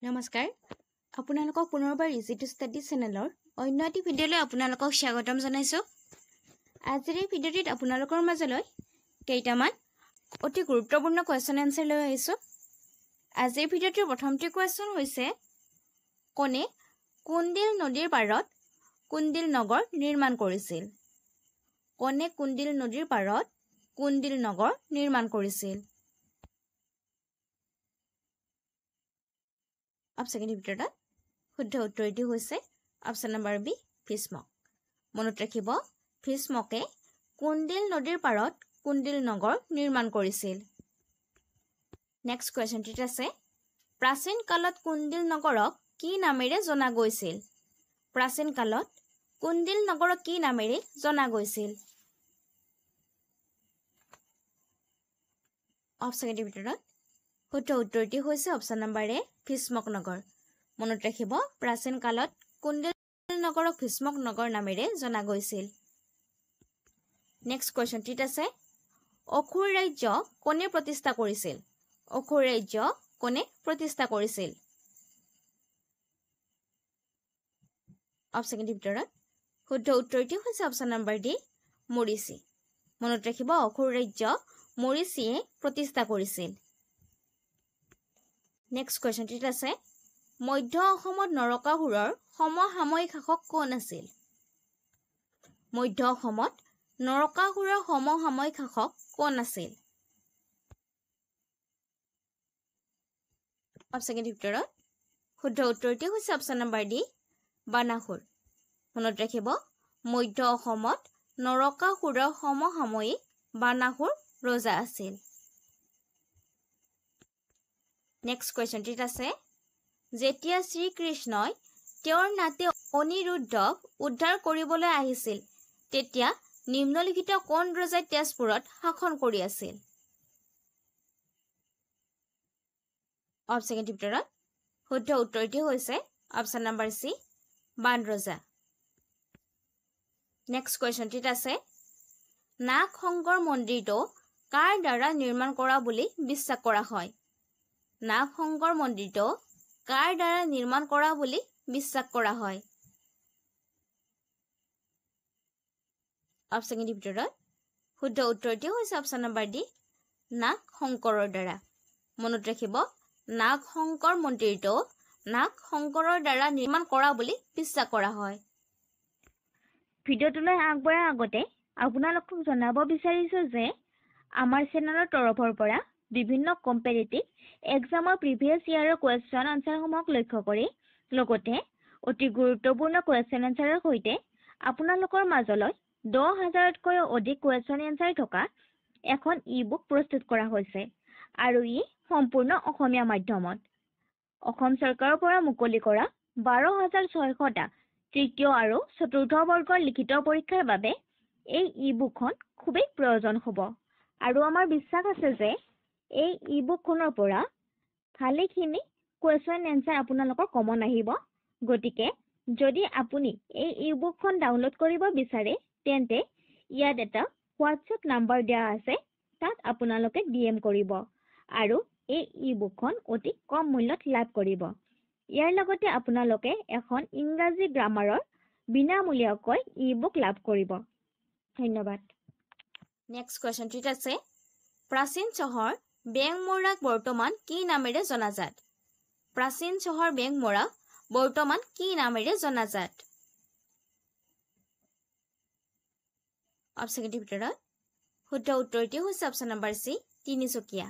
নমস্কাৰ আপোনালোকক পুনৰবাৰ ইজি টু ষ্টাডি চেনেলৰ অন্য এটি ভিডিঅ'লৈ আপোনালোকক স্বাগতম জনাইছোঁ। আজিৰ এই ভিডিঅ'টিত আপোনালোকৰ মাজলৈ কেইটামান অতি গুৰুত্বপূৰ্ণ কুৱেশ্যন এনচাৰ লৈ আহিছোঁ। আজিৰ ভিডিঅ'টিৰ প্ৰথমটো কুৱেশ্যন হৈছে কোনে কুন্দিল নদীৰ পাৰত কুন্দিল নগৰ নিৰ্মাণ কৰিছিল? কোনে কুন্দিল নদীৰ পাৰত কুন্দিল নগৰ নিৰ্মাণ কৰিছিল? অপশ্যনৰ ভিতৰত শুদ্ধ উত্তৰটি হৈছে অপশ্যন নম্বৰ বি ভীষ্মক। মনত ৰাখিব, ভীষ্মকে কুন্দিল নদীৰ পাৰত কুন্দিল নগৰ নিৰ্মাণ কৰিছিল। নেক্সট কুৱেশ্যনটিত আছে প্ৰাচীন কালত কুন্দিল নগৰক কি নামেৰে জনা গৈছিল? প্ৰাচীন কালত কুন্দিল নগৰক কি নামেৰে জনা গৈছিল? অপশ্যনৰ ভিতৰত শুদ্ধ উত্তৰটি হৈছে অপশ্যন নম্বৰ এ ভীষ্মক নগৰ। মনত ৰাখিব, প্ৰাচীন কালত কুন্দিল নগৰক ভীষ্মক নগৰ নামেৰে জনা গৈছিল। নেক্সট কুৱেশ্যনটিত আছে অসুৰ ৰাজ্য কোনে প্ৰতিষ্ঠা কৰিছিল? অসুৰ ৰাজ্য কোনে প্ৰতিষ্ঠা কৰিছিল? অপশ্যনৰ ভিতৰত শুদ্ধ উত্তৰটি হৈছে অপশ্যন নম্বৰ ডি মৰিচি। মনত ৰাখিব, অসুৰ ৰাজ্য মৰিচিয়ে প্ৰতিষ্ঠা কৰিছিল। নেক্সট কুৱেশ্যনটিত আছে মধ্য অসমত নৰকাসুৰৰ সমসাময়িক শাসক কোন আছিল? মধ্য অসমত নৰকাসুৰৰ সমসাময়িক শাসক কোন আছিল? অপশ্যনৰ ভিতৰত শুদ্ধ উত্তৰটি হৈছে অপশ্যন নম্বৰ ডি বানাসুৰ। মনত ৰাখিব, মধ্য অসমত নৰকাসুৰৰ সমসাময়িক বানাসুৰ ৰজা আছিল। নেক্সট কুৱেশ্যনটিত আছে যেতিয়া শ্ৰীকৃষ্ণই তেওঁৰ নাতি অনিৰুদ্ধক উদ্ধাৰ কৰিবলৈ আহিছিল তেতিয়া নিম্নলিখিত কোন ৰজাই তেজপুৰত শাসন কৰি আছিল? অপশ্যনৰ ভিতৰত শুদ্ধ উত্তৰটি হৈছে অপশ্যন নম্বৰ চি বান ৰজা। নেক্সট কুৱেশ্যনটিত আছে নাগ শংকৰ মন্দিৰটো কাৰ দ্বাৰা নিৰ্মাণ কৰা বুলি বিশ্বাস কৰা হয়? নাগ শংকৰ মন্দিৰটো কাৰ দ্বাৰা নিৰ্মাণ কৰা বুলি বিশ্বাস কৰা হয়? অপশ্যনৰ ভিতৰত শুদ্ধ উত্তৰটি হৈছে অপশ্যন নম্বৰ ডি নাগ শংকৰৰ দ্বাৰা। মনত ৰাখিব, নাগ শংকৰ মন্দিৰটো নাগ শংকৰৰ দ্বাৰা নিৰ্মাণ কৰা বুলি বিশ্বাস কৰা হয়। ভিডিঅ'টোলৈ আগবঢ়াৰ আগতে আপোনালোকক জনাব বিচাৰিছোঁ যে আমাৰ চেনেলৰ তৰফৰ পৰা বিভিন্ন কম্পেৰিটিভ এক্সামৰ প্ৰিভিয়াছ ইয়াৰৰ কুৱেশ্যন আনচাৰসমূহক লক্ষ্য কৰি লগতে অতি গুৰুত্বপূৰ্ণ কুৱেশ্যন আনচাৰৰ সৈতে আপোনালোকৰ মাজলৈ 10,000তকৈও অধিক কুৱেশ্যন এনচাৰ থকা এখন ই-বুক প্ৰস্তুত কৰা হৈছে আৰু ই সম্পূৰ্ণ অসমীয়া মাধ্যমত। অসম চৰকাৰৰ পৰা মুকলি কৰা 12,600টা তৃতীয় আৰু চতুৰ্থ বৰ্গৰ লিখিত পৰীক্ষাৰ বাবে এই ই-বুকখন খুবেই প্ৰয়োজন হ'ব আৰু আমাৰ বিশ্বাস আছে যে এই ই-বুকখনৰ পৰা ভালেখিনি কুৱেশ্যন এনচাৰ আপোনালোকৰ কমন আহিব। গতিকে যদি আপুনি এই ই-বুকখন ডাউনলোড কৰিব বিচাৰে তেন্তে ইয়াত এটা হোৱাটছএপ নাম্বাৰ দিয়া আছে, তাত আপোনালোকে DM কৰিব আৰু এই ই-বুকখন অতি কম মূল্যত লাভ কৰিব। ইয়াৰ লগতে আপোনালোকে এখন ইংৰাজী গ্ৰামাৰৰ বিনামূলীয়াকৈ ই-বুক লাভ কৰিব। ধন্যবাদ। নেক্সট কুৱেশ্যনটিত আছে প্ৰাচীন চহৰ বেংমৰাক বৰ্তমান কি নামেৰে জনাজাত? প্ৰাচীন চহৰ বেংমৰাক বৰ্তমান কি নামেৰে জনাজাত? অপশ্যনৰ ভিতৰত শুদ্ধ উত্তৰটি হৈছে অপশ্যন নম্বৰ চি তিনিচুকীয়া।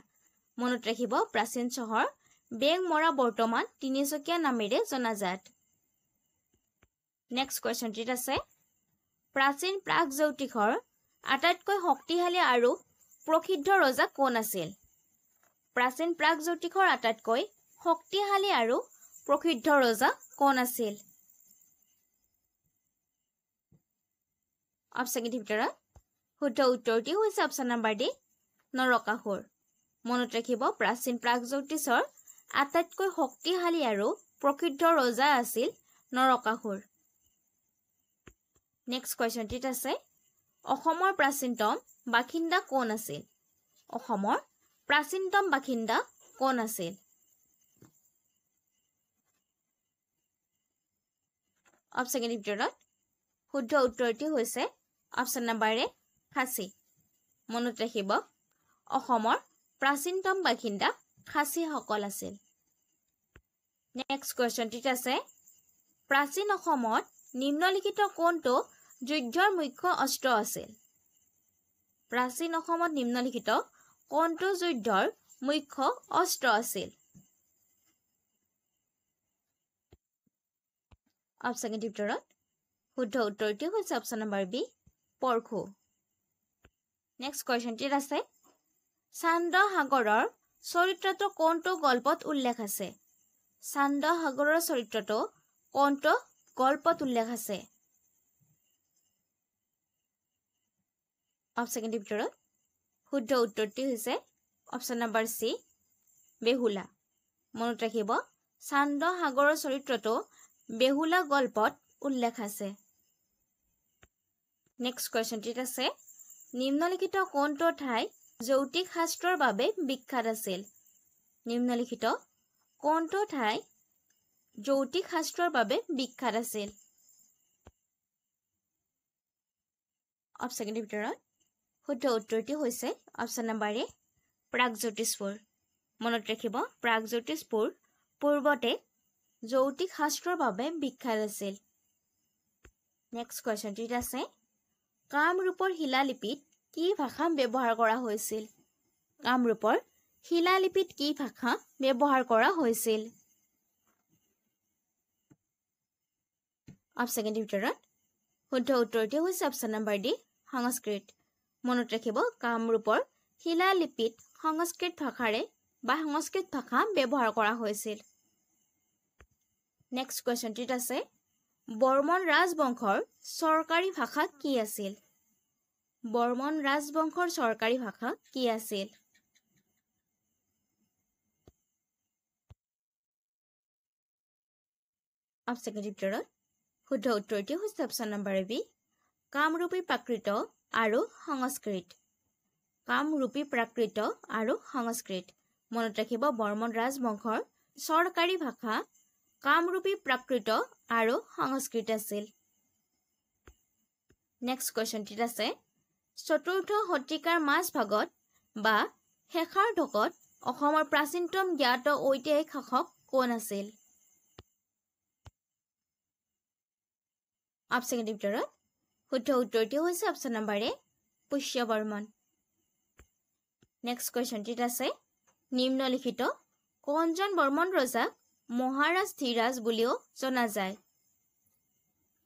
মনত ৰাখিব, প্ৰাচীন চহৰ বেংমৰা বৰ্তমান তিনিচুকীয়া নামেৰে জনাজাত। নেক্সট কুৱেশ্যনটিত আছে প্ৰাচীন প্ৰাগজ্যোতিষৰ আটাইতকৈ শক্তিশালী আৰু প্ৰসিদ্ধ ৰজা কোন আছিল? প্ৰাচীন প্ৰাগজ্যোতিষৰ আটাইতকৈ শক্তিশালী আৰু প্ৰসিদ্ধ ৰজা কোন আছিল? অপশ্যনৰ ভিতৰত শুদ্ধ উত্তৰটি হৈছে অপশ্যন নম্বৰ ডি নৰকাসুৰ। মনত ৰাখিব, প্ৰাচীন প্ৰাগজ্যোতিষৰ আটাইতকৈ শক্তিশালী আৰু প্ৰসিদ্ধ ৰজা আছিল নৰকাসুৰ। নেক্সট কুৱেশ্যনটিত আছে অসমৰ প্ৰাচীনতম বাসিন্দা কোন আছিল? অসমৰ প্ৰাচীনতম বাসিন্দা কোন আছিল? অপশ্যন ভিতৰত শুদ্ধ উত্তৰটি হৈছে অপশ্যন নম্বৰ এ খাচী মনত ৰাখিব অসমৰ প্ৰাচীনতম বাসিন্দা খাচীসকল আছিল নেক্সট কুৱেশ্যনটিত আছে প্ৰাচীন অসমত নিম্নলিখিত কোনটো যুদ্ধৰ মুখ্য অস্ত্ৰ আছিল প্ৰাচীন অসমত নিম্নলিখিত কোনটো যুদ্ধৰ মুখ্য অস্ত্ৰ আছিল অপশ্যন ভিতৰত শুদ্ধ উত্তৰটি হৈছে অপশ্যন নম্বৰ বি পৰখু নেক্সট কুৱেশ্যনটিত আছে চান্দ সাগৰৰ চৰিত্ৰটো কোনটো গল্পত উল্লেখ আছে চান্দ সাগৰৰ চৰিত্ৰটো কোনটো গল্পত উল্লেখ আছে অপশ্যন ভিতৰত শুদ্ধ উত্তৰটি হৈছে অপশ্যন নম্বৰ চি বেহুলা মনত ৰাখিব চান্দ সাগৰৰ চৰিত্ৰটো বেহুলা গল্পত উল্লেখ আছে নেক্সট কুৱেশ্যনটিত আছে নিম্নলিখিত কোনটো ঠাই যৌতিক শাস্ত্ৰৰ বাবে বিখ্যাত আছিল নিম্নলিখিত কোনটো ঠাই যৌতিক শাস্ত্ৰৰ বাবে বিখ্যাত আছিল অপশ্যন ভিতৰত শুদ্ধ উত্তৰটি হৈছে অপশ্যন নম্বৰ এ প্ৰাগজ্যোতিষপুৰ মনত ৰাখিব প্ৰাগজ্যোতিষপুৰ পূৰ্বতে যৌতিক শাস্ত্ৰৰ বাবে বিখ্যাত আছিল নেক্সট কুৱেশ্যনটিত আছে কামৰূপৰ শিলালিপিত কি ভাষা ব্যৱহাৰ কৰা হৈছিল কামৰূপৰ শিলালিপিত কি ভাষা ব্যৱহাৰ কৰা হৈছিল অপশ্যন ভিতৰত শুদ্ধ উত্তৰটি হৈছে অপশ্যন নম্বৰ ডি সংস্কৃত মনত ৰাখিব কামৰূপৰ শিলালিপিত সংস্কৃত ভাষাৰে বা সংস্কৃত ভাষা ব্যৱহাৰ কৰা হৈছিল নেক্সট কুৱেশ্যনটিত আছে বৰ্মন ৰাজবংশৰ চৰকাৰী ভাষা কি আছিল বৰ্মন ৰাজবংশৰ চৰকাৰী ভাষা কি আছিল অপশ্যন ভিতৰত শুদ্ধ উত্তৰটি হৈছে অপশ্যন নম্বৰ বি কামৰূপী প্ৰাকৃত আৰু সংস্কৃত কামৰূপী প্ৰাকৃত আৰু সংস্কৃত মনত ৰাখিব বৰ্মন ৰাজবংশৰ চৰকাৰী ভাষা কামৰূপী প্ৰাকৃত আৰু সংস্কৃত আছিল নেক্সট কুৱেশ্যনটিত আছে চতুৰ্থ শতিকাৰ মাজভাগত বা শেষাৰ্ধকত অসমৰ প্ৰাচীনতম জ্ঞাত ঐতিহাসিক শাসক কোন আছিল অপশ্যন ভিতৰত শুদ্ধ উত্তৰটি হৈছে অপশ্যন নম্বৰ এ পুষ্য বৰ্মন নেক্সট কুৱেশ্যনটিত আছে নিম্নলিখিত কোনজন বৰ্মন ৰজাক মহাৰাজ ধীৰাজ বুলিও জনা যায়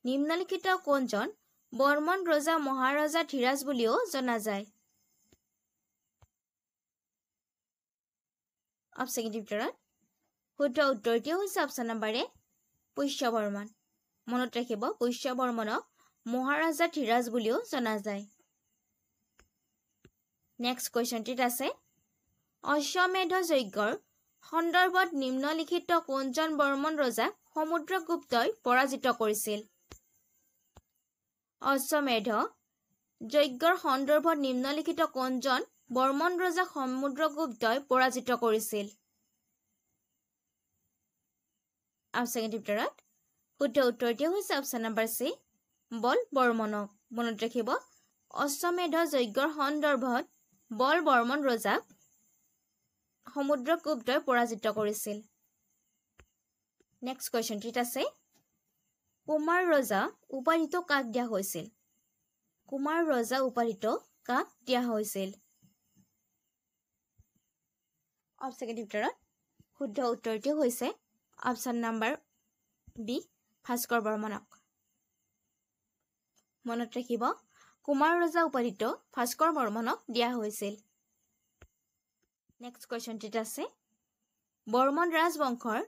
নিম্নলিখিত কোনজন বৰ্মন ৰজা মহাৰাজা ধীৰাজ বুলিও জনা যায় অপশ্যন ভিতৰত শুদ্ধ উত্তৰটি হৈছে অপশ্যন নম্বৰ এ পুষ্য বৰ্মন মনত ৰাখিব পুষ্য বৰ্মনক মহাৰাজা ধীৰাজ বুলিও জনা যায় নেক্সট কুৱেশ্যনটিত আছে অশ্বমেধ যজ্ঞৰ সন্দৰ্ভত নিম্নলিখিত কোনজন বৰ্মন ৰজাক সমুদ্ৰগুপ্তই পৰাজিত কৰিছিল অশ্বমেধ যজ্ঞৰ সন্দৰ্ভত নিম্নলিখিত কোনজন বৰ্মন ৰজাক সমুদ্ৰগুপ্তই পৰাজিত কৰিছিল অপশ্যন ভিতৰত শুদ্ধ উত্তৰটি হৈছে অপশ্যন নম্বৰ চি বল বৰ্মনক মনত ৰাখিব অশ্বমেধ যজ্ঞৰ সন্দৰ্ভত বল বৰ্মন ৰজাক সমুদ্ৰগুপ্তই পৰাজিত কৰিছিল নেক্সট কুৱেশ্যনটিত আছে কুমাৰ ৰজা উপাধিটো কাক দিয়া হৈছিল কুমাৰ ৰজা উপাধিটো কাক দিয়া হৈছিল অপশ্যন ভিতৰত শুদ্ধ উত্তৰটি হৈছে অপশ্যন নম্বৰ বি ভাস্কৰ বৰ্মনক মনত ৰাখিব কুমাৰ ৰজা উপাধিটো ভাস্কৰ বৰ্মনক দিয়া হৈছিল নেক্সট কুৱেশ্যনটিত আছে বৰ্মন ৰাজবংশৰ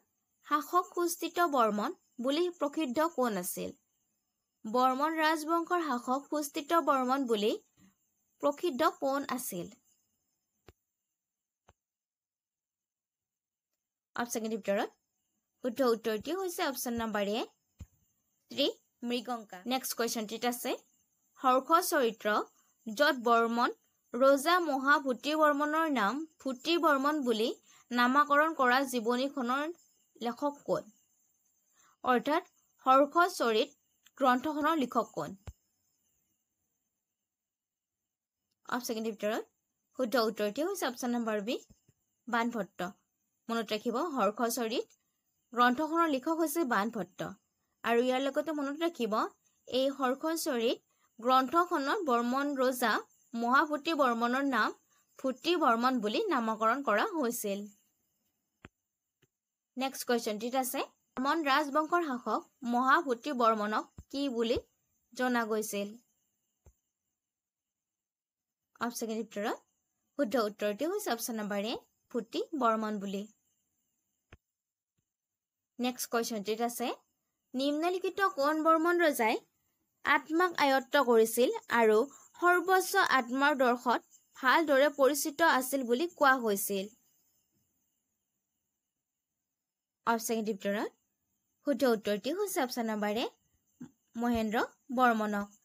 শাসক সুস্থিত বৰ্মন বুলি প্ৰসিদ্ধ কোন আছিল বৰ্মন ৰাজবংশৰ শাসক সুস্থিত বৰ্মন বুলি প্ৰসিদ্ধ কোন আছিল অপশ্যন ভিতৰত শুদ্ধ উত্তৰটি হৈছে অপশ্যন নম্বৰ এ শ্ৰী মৃগংকা নেক্সট কুৱেশ্যনটিত আছে হৰ্ষ চৰিত্ৰ য'ত বৰ্মন ৰজা মহাভূতি বৰ্মনৰ নাম ভূতি বৰ্মন বুলি নামাকৰণ কৰা জীৱনীখনৰ লেখক কোন অৰ্থাৎ হৰ্ষ চৰিত গ্ৰন্থখনৰ লিখক কোন? অপশ্যন ভিতৰত শুদ্ধ উত্তৰটি হৈছে অপশ্যন নম্বৰ বি বাণভট্ট। মনত ৰাখিব হৰ্ষচৰিত গ্ৰন্থখনৰ লিখক হৈছে বাণভট্ট। আৰু ইয়াৰ লগতে মনত ৰাখিব এই হৰ্ষচৰিত গ্ৰন্থখনত বৰ্মন ৰজা মহাভূতি বৰ্মনৰ নাম ভূতি বৰ্মন বুলি নামকৰণ কৰা হৈছিল। নেক্সট কুৱেশ্যনটিত আছে বৰ্মন ৰাজবংশৰ শাসক মহাভূতি বৰ্মনক কি বুলি জনা গৈছিল? অপশ্যন ভিতৰত শুদ্ধ উত্তৰটি হৈছে অপশ্যন নম্বৰ এ ভূতি বৰ্মন বুলি। নেক্সট কুৱেশ্যনটিত আছে নিম্নলিখিত কোন বৰ্মন ৰজাই আত্মাক আয়ত্ত কৰিছিল আৰু সৰ্বোচ্চ আত্মাৰ দৰ্শত ভালদৰে পৰিচিত আছিল বুলি কোৱা হৈছিল? অপশ্যন ভিতৰত শুদ্ধ উত্তৰটি হৈছে অপশ্যন নম্বৰ এ মহেন্দ্ৰ বৰ্মনক।